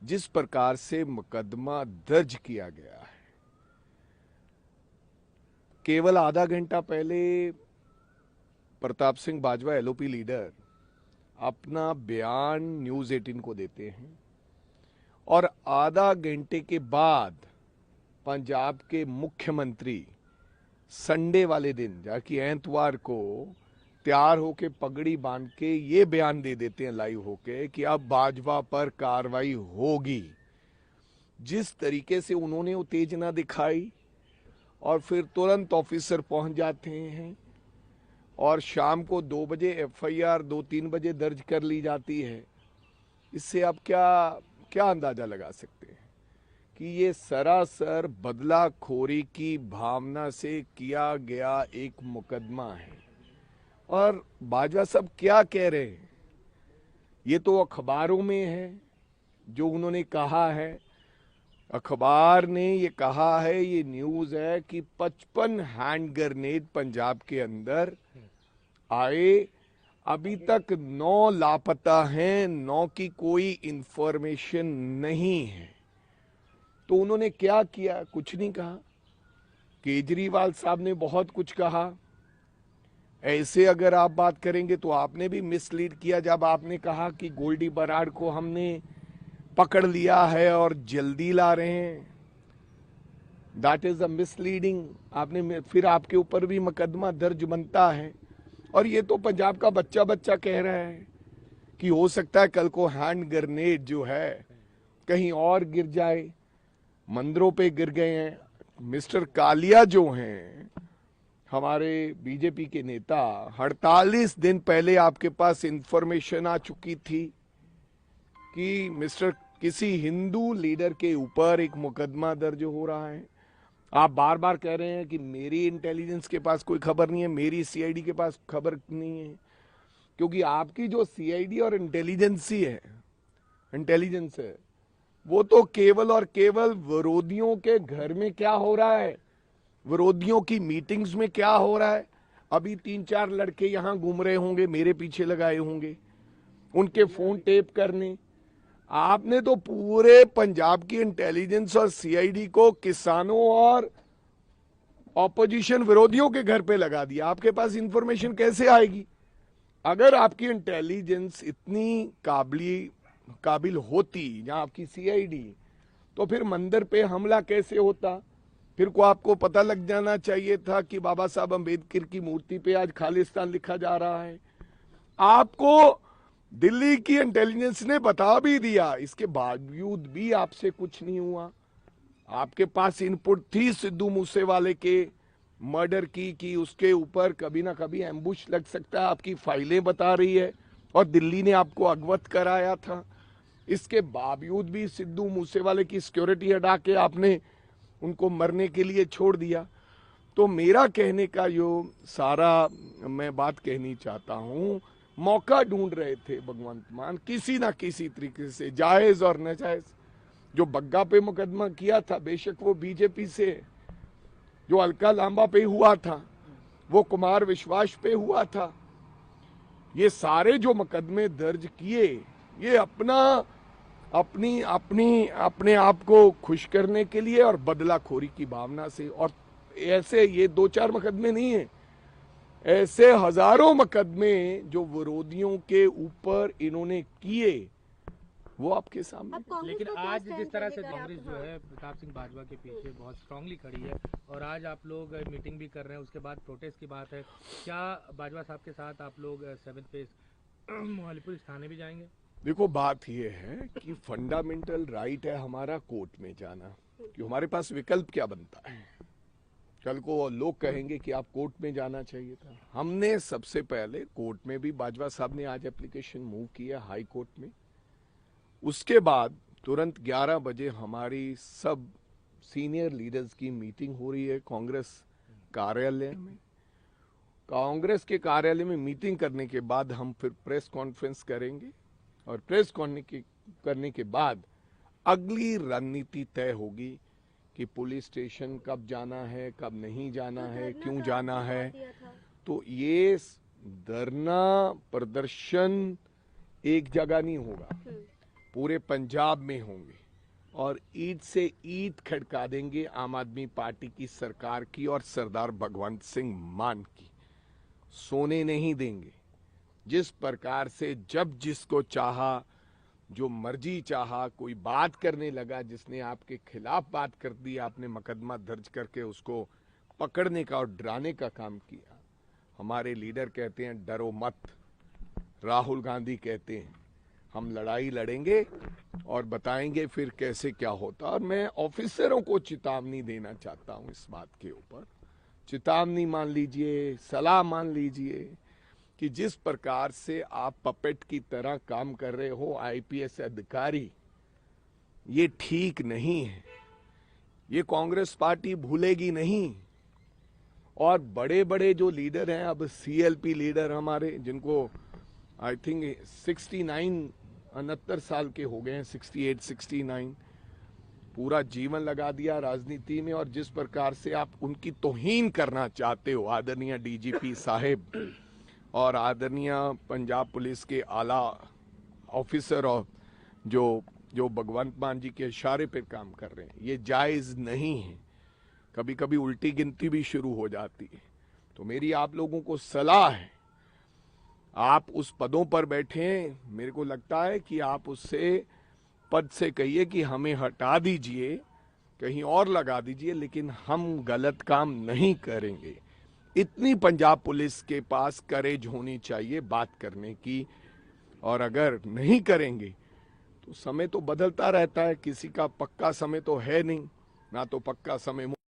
जिस प्रकार से मुकदमा दर्ज किया गया है, केवल आधा घंटा पहले प्रताप सिंह बाजवा एलओपी लीडर अपना बयान न्यूज 18 को देते हैं और आधा घंटे के बाद पंजाब के मुख्यमंत्री संडे वाले दिन जाकि एतवार को तैयार होके पगड़ी बांध के ये बयान दे देते हैं लाइव होके कि अब बाजवा पर कार्रवाई होगी। जिस तरीके से उन्होंने उत्तेजना दिखाई और फिर तुरंत ऑफिसर पहुंच जाते हैं और शाम को 2 बजे एफआईआर 2-3 बजे दर्ज कर ली जाती है, इससे आप क्या अंदाजा लगा सकते हैं कि ये सरासर बदलाखोरी की भावना से किया गया एक मुकदमा है। और बाजवा साहब क्या कह रहे हैं, ये तो अखबारों में है जो उन्होंने कहा है। अखबार ने ये कहा है, ये न्यूज है कि 55 हैंड ग्रेनेड पंजाब के अंदर आए, अभी तक 9 लापता हैं, 9 की कोई इंफॉर्मेशन नहीं है। तो उन्होंने क्या किया? कुछ नहीं कहा। केजरीवाल साहब ने बहुत कुछ कहा। ऐसे अगर आप बात करेंगे तो आपने भी मिसलीड किया जब आपने कहा कि गोल्डी बराड़ को हमने पकड़ लिया है और जल्दी ला रहे हैं। That is a misleading. आपने फिर आपके ऊपर भी मुकदमा दर्ज बनता है। और ये तो पंजाब का बच्चा कह रहा है कि हो सकता है कल को हैंड ग्रेनेड जो है कहीं और गिर जाए। मंदिरों पे गिर गए हैं। मिस्टर कालिया जो हैं हमारे बीजेपी के नेता, 48 दिन पहले आपके पास इंफॉर्मेशन आ चुकी थी कि मिस्टर किसी हिंदू लीडर के ऊपर एक मुकदमा दर्ज हो रहा है। आप बार बार कह रहे हैं कि मेरी इंटेलिजेंस के पास कोई खबर नहीं है, मेरी सीआईडी के पास खबर नहीं है, क्योंकि आपकी जो सीआईडी और इंटेलिजेंस है वो तो केवल और केवल विरोधियों के घर में क्या हो रहा है, विरोधियों की मीटिंग्स में क्या हो रहा है। अभी 3-4 लड़के यहां घूम रहे होंगे, मेरे पीछे लगाए होंगे उनके फोन टेप करने। आपने तो पूरे पंजाब की इंटेलिजेंस और सीआईडी को किसानों और ऑपोजिशन विरोधियों के घर पे लगा दिया। आपके पास इंफॉर्मेशन कैसे आएगी? अगर आपकी इंटेलिजेंस इतनी काबिल होती जहां आपकी सीआईडी, तो फिर मंदिर पे हमला कैसे होता? फिर को आपको पता लग जाना चाहिए था कि बाबा साहब अंबेडकर की मूर्ति पे आज खालिस्तान लिखा जा रहा है। आपको दिल्ली की इंटेलिजेंस ने बता भी दिया, इसके बावजूद भी आपसे कुछ नहीं हुआ। आपके पास इनपुट थी सिद्धू मूसेवाले के मर्डर की कि उसके ऊपर कभी ना कभी एम्बुश लग सकता है, आपकी फाइलें बता रही है और दिल्ली ने आपको अवगत कराया था। इसके बावजूद भी सिद्धू मूसेवाले की सिक्योरिटी हटा के आपने उनको मरने के लिए छोड़ दिया। तो मेरा कहने का जो सारा मैं बात कहनी चाहता हूं, मौका ढूंढ रहे थे भगवंत मान किसी ना किसी तरीके से, जायज और नाजायज। जो बग्गा पे मुकदमा किया था, बेशक वो बीजेपी से, जो अलका लांबा पे हुआ था वो कुमार विश्वास पे हुआ था। ये सारे जो मुकदमे दर्ज किए, ये अपने आप को खुश करने के लिए और बदलाखोरी की भावना से। और ऐसे ये 2-4 मुकदमे नहीं है, ऐसे हजारों मुकदमे जो विरोधियों के ऊपर इन्होंने किए वो आपके सामने। लेकिन आज जिस तरह से कांग्रेस जो है प्रताप सिंह बाजवा के पीछे बहुत स्ट्रांगली खड़ी है और आज आप लोग मीटिंग भी कर रहे हैं, उसके बाद प्रोटेस्ट की बात है, क्या बाजवा साहब के साथ आप लोग 7 फेज मोहालीपुर थाने भी जाएंगे? देखो, बात ये है कि फंडामेंटल राइट है हमारा कोर्ट में जाना, कि हमारे पास विकल्प क्या बनता है। कल को लोग कहेंगे कि आप कोर्ट में जाना चाहिए था। हमने सबसे पहले कोर्ट में भी, बाजवा साहब ने आज एप्लीकेशन मूव किया हाई कोर्ट में। उसके बाद तुरंत 11 बजे हमारी सब सीनियर लीडर्स की मीटिंग हो रही है कांग्रेस कार्यालय में। कांग्रेस के कार्यालय में मीटिंग करने के बाद हम फिर प्रेस कॉन्फ्रेंस करेंगे और प्रेस करने के बाद अगली रणनीति तय होगी कि पुलिस स्टेशन कब जाना है, कब नहीं जाना है, क्यों जाना है। तो ये धरना प्रदर्शन एक जगह नहीं होगा, पूरे पंजाब में होंगे और ईद से ईद खड़का देंगे आम आदमी पार्टी की सरकार की और सरदार भगवंत सिंह मान की। सोने नहीं देंगे। जिस प्रकार से जब जिसको चाहा, जो मर्जी चाहा, कोई बात करने लगा, जिसने आपके खिलाफ बात कर दी, आपने मुकदमा दर्ज करके उसको पकड़ने का और डराने का काम किया। हमारे लीडर कहते हैं डरो मत, राहुल गांधी कहते हैं हम लड़ाई लड़ेंगे और बताएंगे फिर कैसे क्या होता। और मैं ऑफिसरों को चेतावनी देना चाहता हूं इस बात के ऊपर, चेतावनी मान लीजिए, सलाह मान लीजिए कि जिस प्रकार से आप पपेट की तरह काम कर रहे हो आईपीएस अधिकारी, ये ठीक नहीं है। ये कांग्रेस पार्टी भूलेगी नहीं। और बड़े बड़े जो लीडर हैं, अब सीएलपी लीडर हमारे, जिनको आई थिंक 69 साल के हो गए हैं, 68 69, पूरा जीवन लगा दिया राजनीति में, और जिस प्रकार से आप उनकी तौहीन करना चाहते हो, आदरणीय डीजीपी साहेब और आदरणीय पंजाब पुलिस के आला ऑफिसर और जो भगवंत मान जी के इशारे पे काम कर रहे हैं, ये जायज नहीं है। कभी कभी उल्टी गिनती भी शुरू हो जाती है। तो मेरी आप लोगों को सलाह है, आप उस पदों पर बैठे हैं, मेरे को लगता है कि आप उससे पद से कहिए कि हमें हटा दीजिए, कहीं और लगा दीजिए, लेकिन हम गलत काम नहीं करेंगे। इतनी पंजाब पुलिस के पास करेज होनी चाहिए बात करने की। और अगर नहीं करेंगे तो समय तो बदलता रहता है, किसी का पक्का समय तो है नहीं, ना तो पक्का समय